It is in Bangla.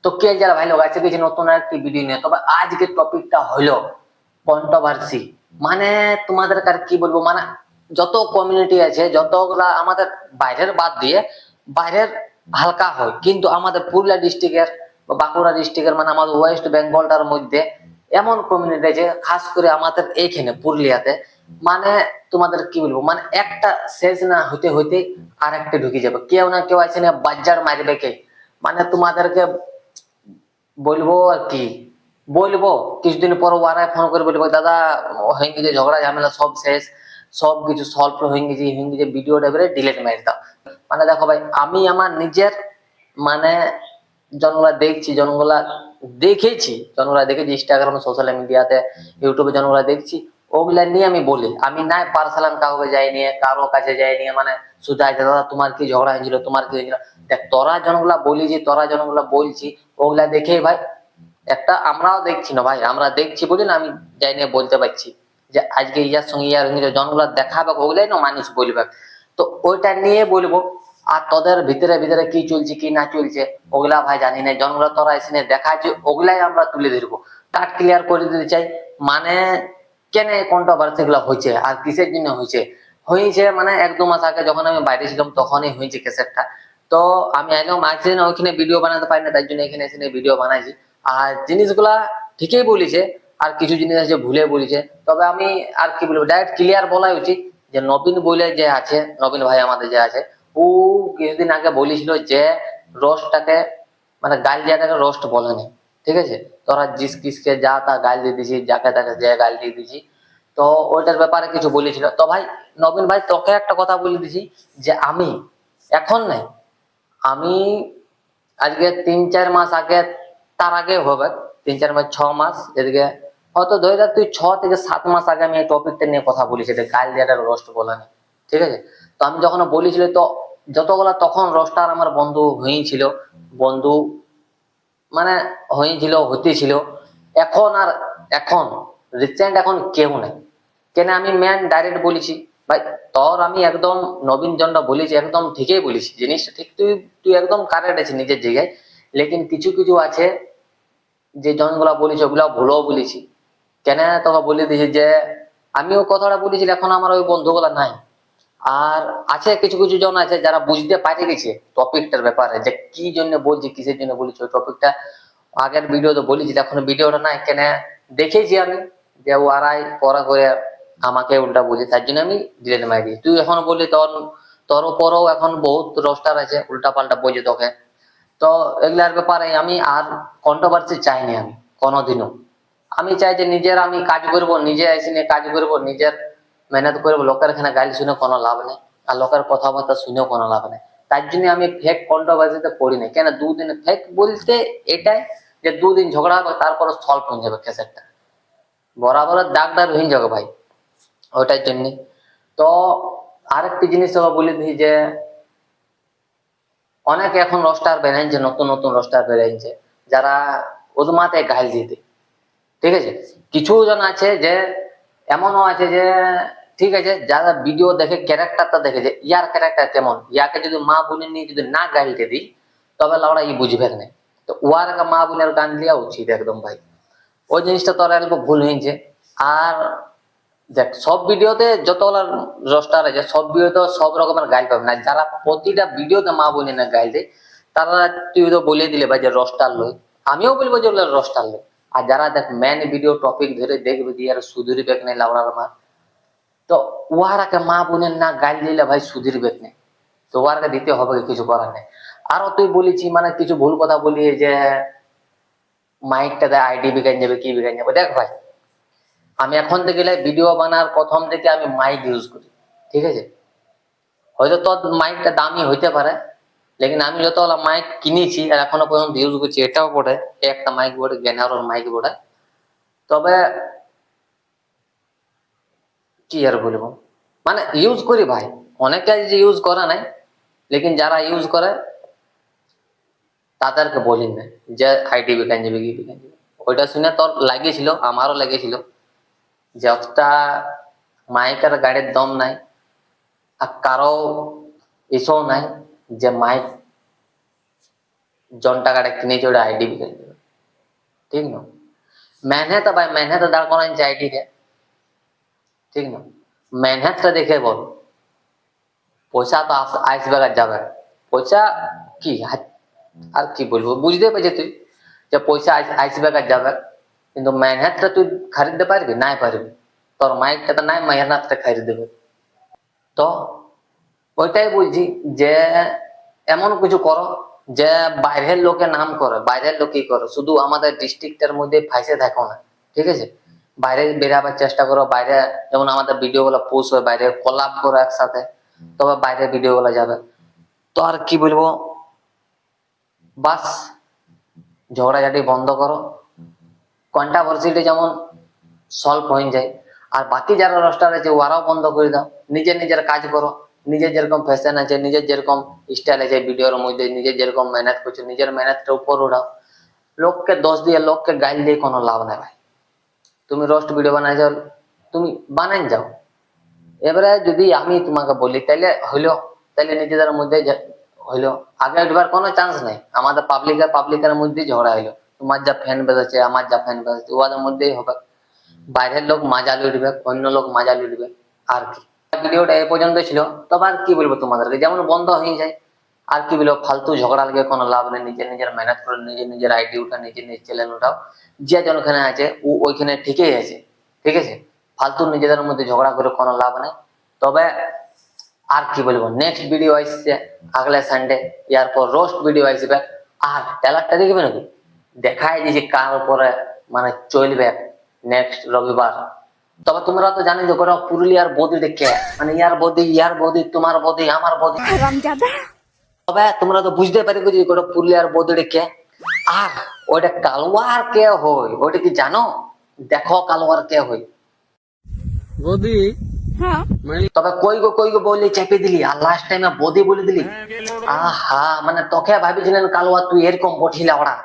তো কে যারা ভাই লোক আছে কিছু নতুন একটি ভিডিও নিয়ে, তবে আজকের টপিকটা হলো কন্ট্রোভার্সি। মানে তোমাদের আর কি বলবো, মানে যত কমিউনিটি আছে, যতগুলা আমাদের বাইরের বাদ দিয়ে, বাইরের হালকা হয়, কিন্তু আমাদের পুরুলিয়া ডিস্ট্রিক্টের বা বাঁকুড়া ডিস্ট্রিক্টের, মানে আমাদের ওয়েস্ট বেঙ্গলটার মধ্যে এমন কমিউনিটি আছে, খাস করে আমাদের এইখানে পুরুলিয়াতে, মানে তোমাদের কি বলবো, মানে একটা শেষ না হইতে হইতে আর একটা ঢুকে যাবে, কেউ না কেউ আছে না বাজার মারবে কে। মানে তোমাদেরকে বলবো আর কি বলবো, কিছুদিন পর ওরা ফোন করে বলবো দাদা হয়ে গেছে ঝগড়া ঝামেলা সব শেষ, সব কিছু সলভ হয়ে গেছে ভিডিওটা এবারে ডিলিট মারি দাও। মানে দেখো ভাই, আমি আমার নিজের মানে জনগুলা দেখছি, জনগুলা দেখেছি ইনস্টাগ্রামে, সোশ্যাল মিডিয়াতে, ইউটিউবে জনগুলা দেখছি, ওগুলা নিয়ে আমি বলি। আমি নাই পার্সোনাল কাউকে যাইনি, কারো কাছে যাইনি, মানে শুধু আছে দাদা তোমার কি ঝগড়া হয়েছিল, তোমার কি হয়েছিল। দেখ তোরা জনগুলা বলিছি, তোরা জনগুলা বলছি, ওগুলা দেখেই ভাই একটা আমরাও দেখছি না ভাই, আমরা দেখছি বলি না আমি যাই নিয়ে বলতে পারছি যে আজকে ইয়ার সঙ্গে ইয়ার জনগুলা দেখাবে, ওগুলাই না মানুষ বলবে। তো ওইটা নিয়ে বলবো। আর তোদের ভিতরে ভিতরে কি চলছে কি না চলছে ওগুলা ভাই জানি না, জনগুলা তোরা এসে দেখাচ্ছে, ওগুলাই আমরা তুলে ধরবো, কাট ক্লিয়ার করে দিতে চাই। মানে কেন কন্ট্রোভার্সি গুলা হয়েছে আর কিসের জন্য হয়েছে মানে 1-2 মাস আগে যখন আমি বাইরে ছিলাম তখনই হয়েছে কেসেরটা। তো আমি একদম আজকে না ওইখানে ভিডিও বানাতে পারি না, তাই জন্য এখানে এসে ভিডিও বানাইছি। আর জিনিসগুলা ঠিকই বলেছে, আর কিছু জিনিস আছে ভুলে বলেছে, তবে আমি আর কি বলবো, ডাইরেক্ট ক্লিয়ার বলাই উচিত যে নবীন বলে যে আছে, নবীন ভাই আমাদের যে আছে, ও কিছুদিন আগে বলেছিল যে রোস্টটাকে, মানে গাল দেওয়াটাকে রোস্ট বলেনি। ঠিক আছে, তোরা জিস কিসকে যা তা গাল দিয়ে দিছি, যাকে তাকে যে গাল দিয়ে দিছি। তো ওইটার ব্যাপারে কিছু বলেছিল। তো ভাই নবীন ভাই, তোকে একটা কথা বলে দিছি যে আমি এখন নাই, আমি আজকে 3-4 মাস আগে, তার আগে হবে 3-4 মাস 6 মাস, এদিকে হয়তো ধরে রাখ তুই 6 থেকে 7 মাস আগে আমি এই টপিকটা নিয়ে কথা বলেছি, যে গাল দেওয়াটা রোস্ট বলা নেই। ঠিক আছে, তো আমি যখন বলেছিল, তো যতগুলা তখন রোস্টার আমার বন্ধু হয়েছিল, বন্ধু মানে হয়েছিল হতেছিল, এখন আর এখন রিসেন্ট এখন কেউ নেই। কেন আমি ম্যান ডাইরেক্ট বলেছি ভাই, তোর আমি একদম নবীন জনটা বলেছি, একদম ঠিকই বলেছি, জিনিসটা ঠিক, তুই তুই একদম কারেক্ট আছে নিজের জায়গায়। লেকিন কিছু কিছু আছে যে জনগুলা বলেছি ওগুলা ভুলও বলেছি। কেন তোকে বলে দিয়েছি যে আমিও কথাটা বলেছি, এখন আমার ওই বন্ধুগুলা নাই। আর আছে কিছু কিছু জন আছে যারা বুঝতে পারে গেছে টপিকটার ব্যাপারে, যে কি জন্য বলছি, কিসের জন্য বলছি। ওই টপিকটা আগের ভিডিও তো বলেছি, এখন ভিডিওটা নাই, কেন দেখেছি আমি যে ওরাই পড়া করে আমাকে উল্টা বলছে, তার জন্য আমি ডিলেট মারি দিই। তুই এখন বললি তোর উপরও এখন বহুত রোস্টার আছে উল্টা পাল্টা বলছে তোকে। তো এগুলার ব্যাপারে আমি আর কন্ট্রোভার্সি চাইনি আমি কোনোদিনও। আমি চাই যে নিজের আমি কাজ করবো, নিজে এসে নিয়ে কাজ করবো, নিজের মেহনত করবো, লোকের এখানে গালি শুনে কোনো লাভ নেই, আর লোকের কথাবার্তা শুনেও কোনো লাভ নেই। তার জন্য আমি ফেক কন্ট্রোভার্সিতে পড়ি না। কেন দুদিন ফেক বলতে এটাই যে 2 দিন ঝগড়া হবে, তারপরে সলভ হয়ে যাবে কেসেরটা, বরাবরের দাগ হয়ে যাবে ভাই, ওইটার জন্য। তো আরেকটি জিনিস তোকে বলে দিই যে অনেকে এখন রোস্টার বেরাইছে, নতুন নতুন রোস্টার বেরাইছে, যারা ওদের মাথায় গাল দিয়ে দেয়। ঠিক আছে, কিছু জন আছে যে এমনও আছে যে, ঠিক আছে, যারা ভিডিও দেখে ক্যারেক্টারটা দেখে যে ইয়ার ক্যারেক্টার কেমন, ইয়াকে যদি মা বোনের নিয়ে যদি না গাইতে দিই তবে লাউড়া ই বুঝবে না। তো ওয়ার মা বোনের গান লিয়া উচিত একদম ভাই, ওই জিনিসটা তোর একদম ভুল হয়েছে। আর দেখ সব ভিডিওতে যতগুলা রোস্টার আছে, সব ভিডিওতে সব রকমের গাইল পাবে না, যারা প্রতিটা ভিডিওতে মা বোনের না গাইল দেয় তারা তুই তো বলে দিলে ভাই যে রোস্টার লই, আমিও বলবো যে ওগুলো রোস্টার লই। আর যারা দেখ মেন ভিডিও টপিক ধরে দেখবে দিয়ে আর সুধুরি বেক নেই লাউড়ার মা, তো উহারাকে মা বোনের না গাইল দিলে ভাই সুধীর বেক নেই, তো উহারাকে দিতে হবে, কিছু করার নেই। আরো তুই বলেছি মানে কিছু ভুল কথা বলি যে মাইকটা দেয় আইডি বিকান যাবে কি বিকান যাবে। দেখ ভাই, আমি এখন থেকে গেলে ভিডিও বানার প্রথম থেকে আমি মাইক ইউজ করি। ঠিক আছে, হয়তো তোর মাইকটা দামি হইতে পারে, লেকিন আমি যতগুলা মাইক কিনেছি আর এখনো পর্যন্ত ইউজ করছি, এটাও বটে একটা মাইক বটে, গেনারোর মাইক বটে। তবে কি আর বলবো, মানে ইউজ করি ভাই, অনেকে যে ইউজ করে নাই, লেকিন যারা ইউজ করে তাদেরকে বলি না যে আইডি বিকান যাবে কি বিকান যাবে। ওইটা শুনে তোর লাগিয়েছিল, আমারও লেগেছিল, যে অতটা মাইকের গাড়ির দম নাই, আর কারো এসও নাই যে মাইক জন টাকাটা কিনেছে ওটা আইডি বিকে দেবে, ঠিক না? মেহনত ভাই মেহনত দাঁড় করাইছে আইডি রে, ঠিক না? মেহনতটা দেখে বল, পয়সা তো আসবে আর যাবে, পয়সা কি আর কি বলবো, বুঝতে পেরেছি তুই যে পয়সা আসবে আর যাবে, কিন্তু মেহনতটা তুই খরিদতে পারবি? নাই পারবি। তোর মাইকটা তো নাই মেহনতটা খরিদ দেবে। তো ওইটাই বলছি যে এমন কিছু করো যে বাইরের লোকে নাম করো, বাইরের লোক কি করো, শুধু আমাদের ডিস্ট্রিক্টের মধ্যে ফাইসে থাকো না, ঠিক আছে? বাইরে বেরাবার চেষ্টা করো, বাইরে যেমন আমাদের ভিডিও গুলো পোস্ট হয়, বাইরে কোলাপ করো একসাথে, তবে বাইরে ভিডিও গুলো যাবে। তো আর কি বলবো, বাস ঝগড়াঝাটি বন্ধ করো, কন্ট্রোভার্সিটা যেমন সলভ হয়ে যায়। আর বাকি যারা রোস্টার আছে ওরাও বন্ধ করে দাও, নিজের নিজের কাজ করো, নিজের যেরকম ফ্যাশন আছে, নিজের যেরকম স্টাইল আছে ভিডিওর মধ্যে, নিজের যেরকম মেহনত করছো নিজের মেহনতটা উপর উঠাও। লোককে দোষ দিয়ে, লোককে গাইল দিয়ে কোনো লাভ নেই ভাই। তুমি রোস্ট ভিডিও বানাই যাও, তুমি বানাই যাও, এবারে যদি আমি তোমাকে বলি তাইলে হইলো, তাইলে নিজেদের মধ্যে হইলো, আগে উঠবার কোনো চান্স নেই। আমাদের পাবলিকের মধ্যেই ঝগড়া হইলো, তোমার যা ফ্যান বেজেছে আমার যা ফ্যান বেজেছে ওদের মধ্যেই হবে, বাইরের লোক মাজা লুটবে, অন্য লোক মাজা লুটবে, আর কি। ভিডিওটা এ পর্যন্ত ছিল, তবে আর কি বলবো তোমাদেরকে, যেমন বন্ধ হয়ে যায়। আর কি বলবো, ফালতু ঝগড়া লাগে কোনো লাভ নেই, নিজের নিজের মেহনত করে নিজের নিজের আইডি উঠা, নিজের নিজের চ্যানেল উঠাও, যে যেখানে আছে ও ওইখানে ঠিকই আছে, ঠিক আছে? ফালতু নিজেদের মধ্যে ঝগড়া করে কোনো লাভ নেই। তবে আর কি বলবো, নেক্সট ভিডিও আসছে আগলে সানডে, এরপর রোস্ট ভিডিও আসবে। আর ট্রেলারটা দেখবে নাকি, দেখাই দিয়েছি কার উপরে মানে চলবে নেক্সট রবিবার। তবে তোমরা তো জানো যে গোটা পুরুলিয়ার বদি দেখে, মানে ইয়ার বদি তোমার বদি আমার বদি, তবে তোমরা তো বুঝতে পারি যে গোটা পুরুলিয়ার বদি দেখে। আর ওইটা কালওয়ার কে হয় ওইটা কি জানো? দেখো কালওয়ার কে হয় বদি। তবে কই গো বলে চেপে দিলি, আর লাস্ট টাইমে বদি বলে দিলি। আহা, মানে তোকে ভাবিছিলেন কালওয়া তুই এরকম বঠিলা ওরা।